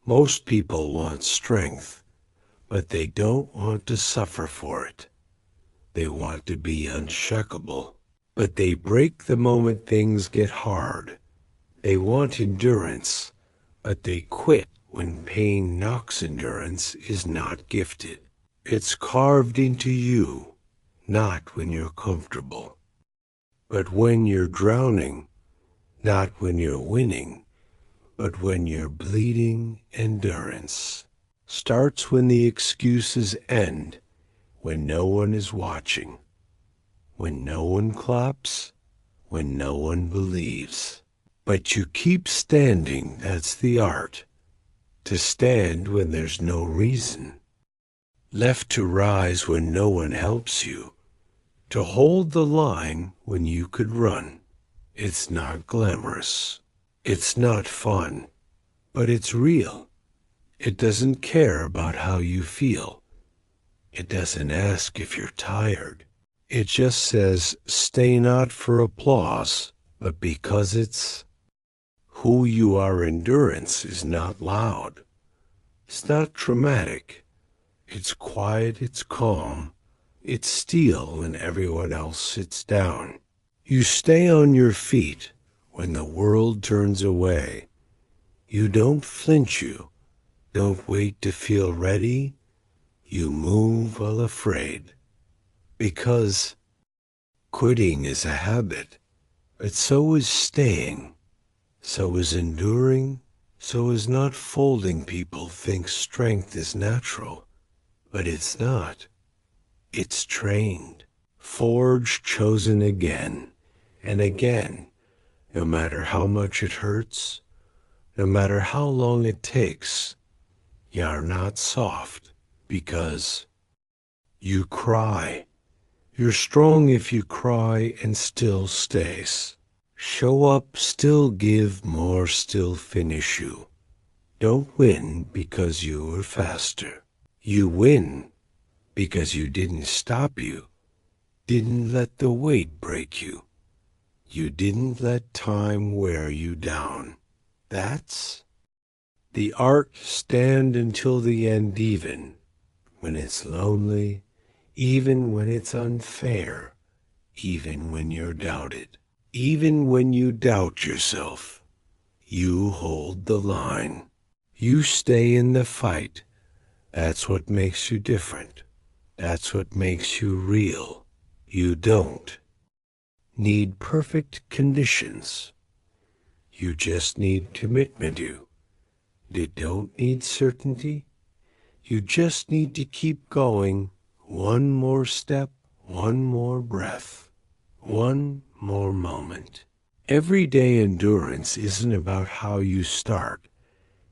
Most people want strength, but they don't want to suffer for it. They want to be unshakable, but they break the moment things get hard. They want endurance, but they quit when pain knocks. Endurance is not gifted. It's carved into you, not when you're comfortable, but when you're drowning, not when you're winning, but when you're bleeding. Endurance starts when the excuses end, when no one is watching, when no one claps, when no one believes. But you keep standing. That's the art. To stand when there's no reason. Left to rise when no one helps you. To hold the line when you could run. It's not glamorous. It's not fun. But it's real. It doesn't care about how you feel. It doesn't ask if you're tired. It just says, stay not for applause, but because it's who you are. Endurance is not loud. It's not dramatic. It's quiet, it's calm. It's still when everyone else sits down. You stay on your feet when the world turns away. You don't flinch. You don't wait to feel ready. You move while afraid. Because quitting is a habit, but so is staying. So is enduring, so is not folding. People think strength is natural, but it's not. It's trained, forged, chosen again and again, no matter how much it hurts, no matter how long it takes. You're not soft because you cry. You're strong if you cry and still stays. Show up, still give more, still finish. You don't win because you were faster. You win because you didn't stop. You didn't let the weight break you. You didn't let time wear you down. That's the art. Stand until the end, even when it's lonely, even when it's unfair, even when you're doubted. Even when you doubt yourself, you hold the line. You stay in the fight. That's what makes you different. That's what makes you real. You don't need perfect conditions. You just need commitment. You don't need certainty. You just need to keep going. One more step, one more breath, one more moment. Everyday endurance isn't about how you start.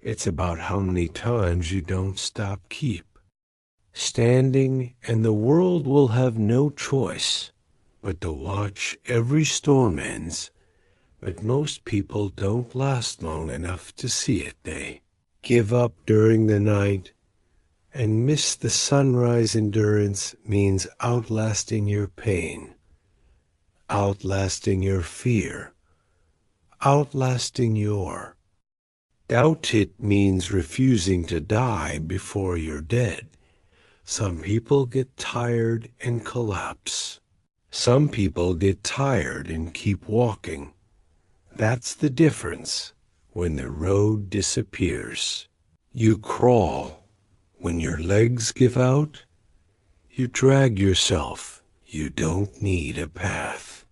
It's about how many times you don't stop. Keep standing, and the world will have no choice but to watch every storm ends. But most people don't last long enough to see it. They give up during the night and miss the sunrise. Endurance means outlasting your pain, outlasting your fear, outlasting your doubt. It means refusing to die before you're dead. Some people get tired and collapse. Some people get tired and keep walking. That's the difference when the road disappears. You crawl. When your legs give out, you drag yourself. You don't need a path.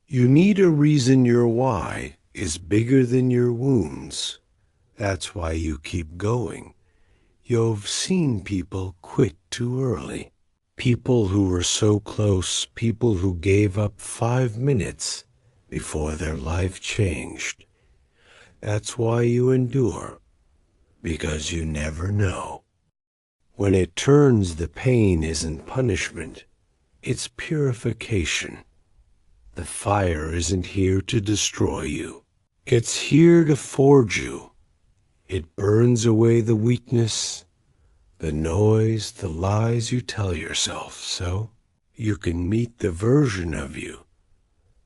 You need a reason. Your why is bigger than your wounds. That's why you keep going. You've seen people quit too early. People who were so close, people who gave up 5 minutes before their life changed. That's why you endure, because you never know. When it turns, the pain isn't punishment, it's purification. The fire isn't here to destroy you. It's here to forge you. It burns away the weakness, the noise, the lies you tell yourself, so you can meet the version of you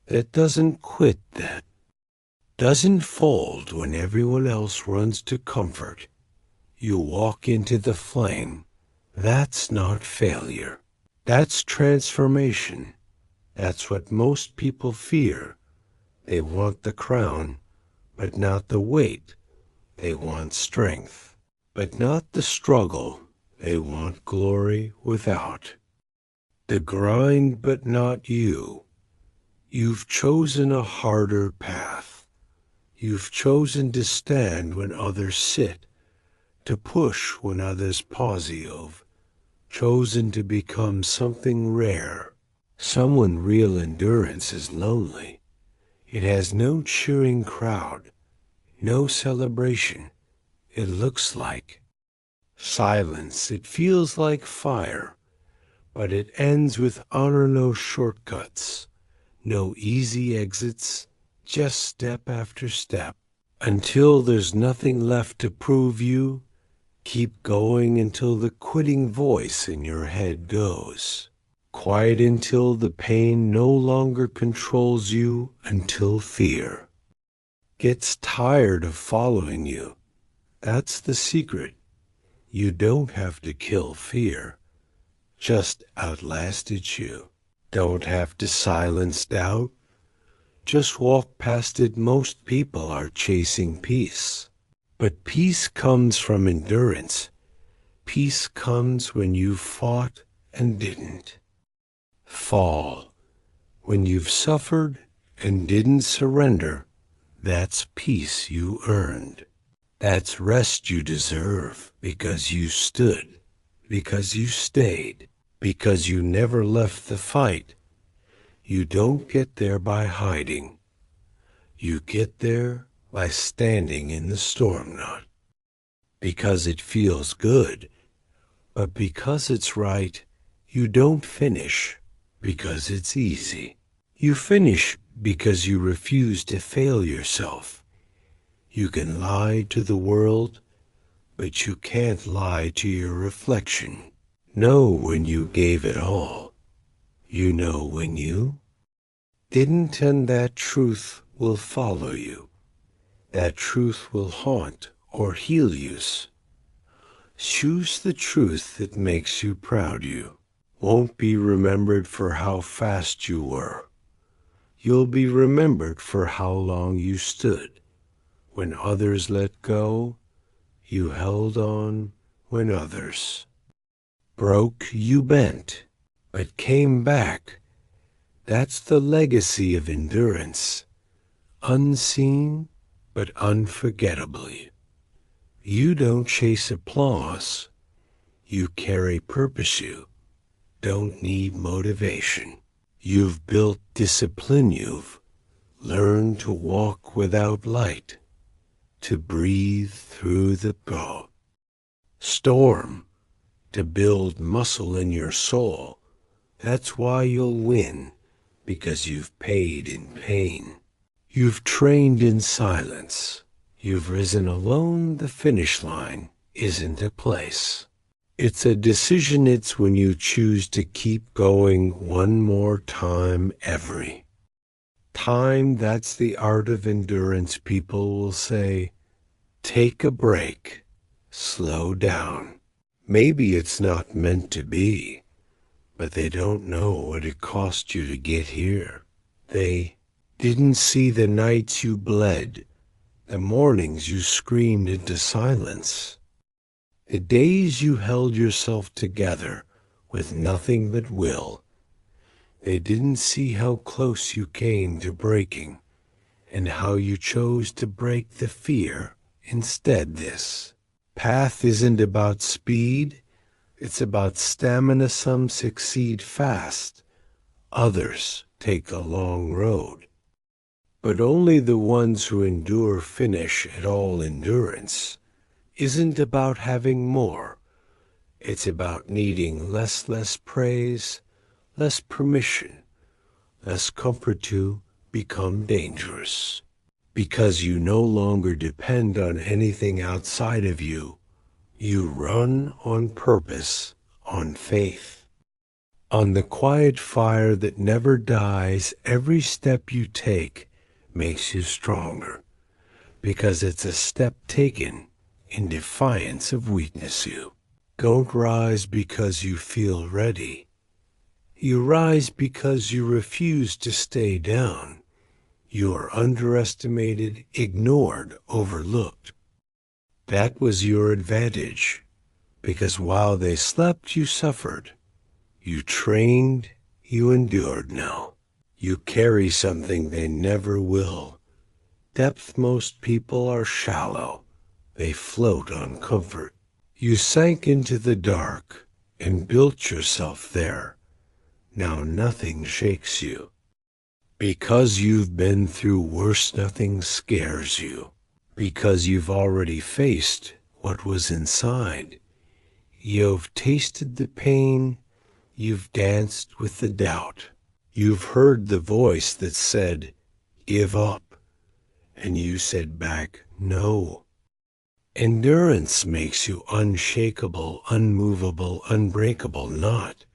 that doesn't quit, that doesn't fold when everyone else runs to comfort. You walk into the flame. That's not failure. That's transformation. That's what most people fear. They want the crown, but not the weight. They want strength, but not the struggle. They want glory without. The grind, but not you. You've chosen a harder path. You've chosen to stand when others sit, to push when others pause. You've chosen to become something rare. Someone real endurance is lonely. It has no cheering crowd, no celebration. It looks like silence. It feels like fire, but it ends with honor, no shortcuts, no easy exits, just step after step. Until there's nothing left to prove you, keep going until the quitting voice in your head goes. Quiet until the pain no longer controls you, until fear gets tired of following you. That's the secret. You don't have to kill fear. Just outlast it you. Don't have to silence doubt. Just walk past it. Most people are chasing peace. But peace comes from endurance. Peace comes when you've fought and didn't fall. When you've suffered and didn't surrender. That's peace you earned. That's rest you deserve because you stood, because you stayed, because you never left the fight. You don't get there by hiding. You get there by standing in the storm, not because it feels good, but because it's right. You don't finish because it's easy. You finish because you refuse to fail yourself. You can lie to the world, but you can't lie to your reflection. Know when you gave it all. You know when you didn't, and that truth will follow you. That truth will haunt or heal you. Choose the truth that makes you proud. You won't be remembered for how fast you were. You'll be remembered for how long you stood. When others let go, you held on. When others broke, you bent, but came back. That's the legacy of endurance. Unseen, but unforgettably. You don't chase applause. You carry purpose. You don't need motivation. You've built discipline. You've learned to walk without light, to breathe through the storm, to build muscle in your soul. That's why you'll win, because you've paid in pain. You've trained in silence. You've risen alone. The finish line isn't a place. It's a decision. It's when you choose to keep going one more time every time. That's the art of endurance. People will say, take a break, slow down. Maybe it's not meant to be, but they don't know what it cost you to get here. They didn't see the nights you bled, the mornings you screamed into silence, the days you held yourself together with nothing but will. They didn't see how close you came to breaking and how you chose to break the fear instead. This path isn't about speed, it's about stamina. Some succeed fast, others take a long road. But only the ones who endure finish at all. Endurance isn't about having more. It's about needing less praise, less permission, less comfort to become dangerous. Because you no longer depend on anything outside of you. You run on purpose, on faith, on the quiet fire that never dies. Every step you take makes you stronger, because it's a step taken in defiance of weakness. You don't rise because you feel ready. You rise because you refuse to stay down. You are underestimated, ignored, overlooked. That was your advantage, because while they slept, you suffered. You trained, you endured now. You carry something they never will. Depth. Most people are shallow. They float on comfort. You sank into the dark and built yourself there. Now nothing shakes you. Because you've been through worse, nothing scares you. Because you've already faced what was inside. You've tasted the pain. You've danced with the doubt. You've heard the voice that said, "Give up." And you said back, "No." Endurance makes you unshakable, unmovable, unbreakable, not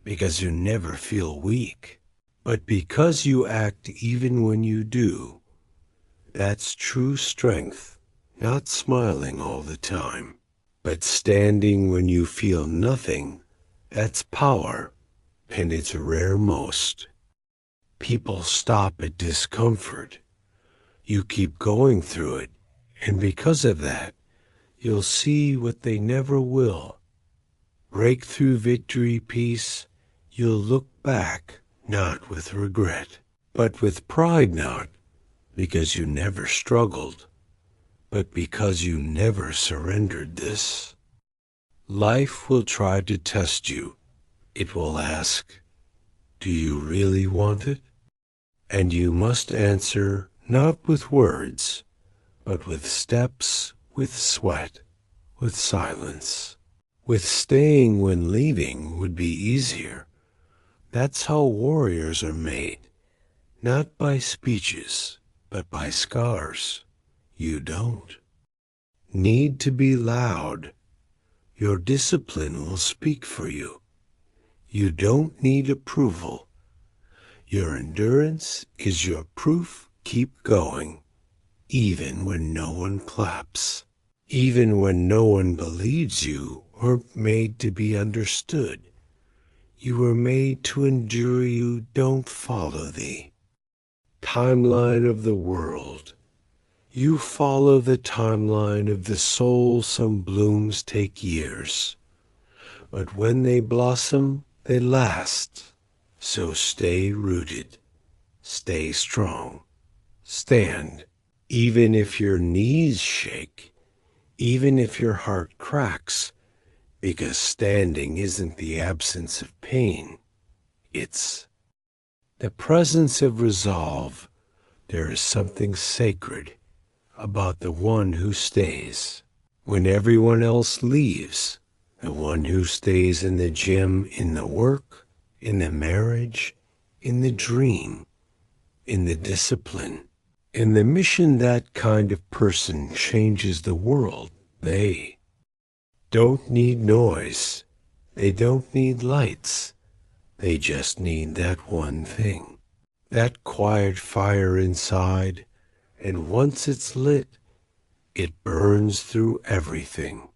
because you never feel weak, but because you act even when you do. That's true strength, not smiling all the time, but standing when you feel nothing. That's power, and it's rare most. People stop at discomfort. You keep going through it, and because of that, you'll see what they never will. Breakthrough, victory, peace. You'll look back, not with regret, but with pride, not because you never struggled, but because you never surrendered this. Life will try to test you. It will ask, "Do you really want it?" And you must answer not with words, but with steps, with sweat, with silence. With staying when leaving would be easier. That's how warriors are made, not by speeches, but by scars. You don't need to be loud. Your discipline will speak for you. You don't need approval. Your endurance is your proof. Keep going, even when no one claps, even when no one believes you or made to be understood. You were made to endure. You don't follow the timeline of the world. You follow the timeline of the soul. Some blooms take years, but when they blossom, they last. So stay rooted, stay strong, stand, even if your knees shake, even if your heart cracks, because standing isn't the absence of pain. It's the presence of resolve. There is something sacred about the one who stays. When everyone else leaves, the one who stays in the gym, in the work, in the marriage, in the dream, in the discipline, in the mission. That kind of person changes the world. They don't need noise. They don't need lights. They just need that one thing, that quiet fire inside, and once it's lit, it burns through everything.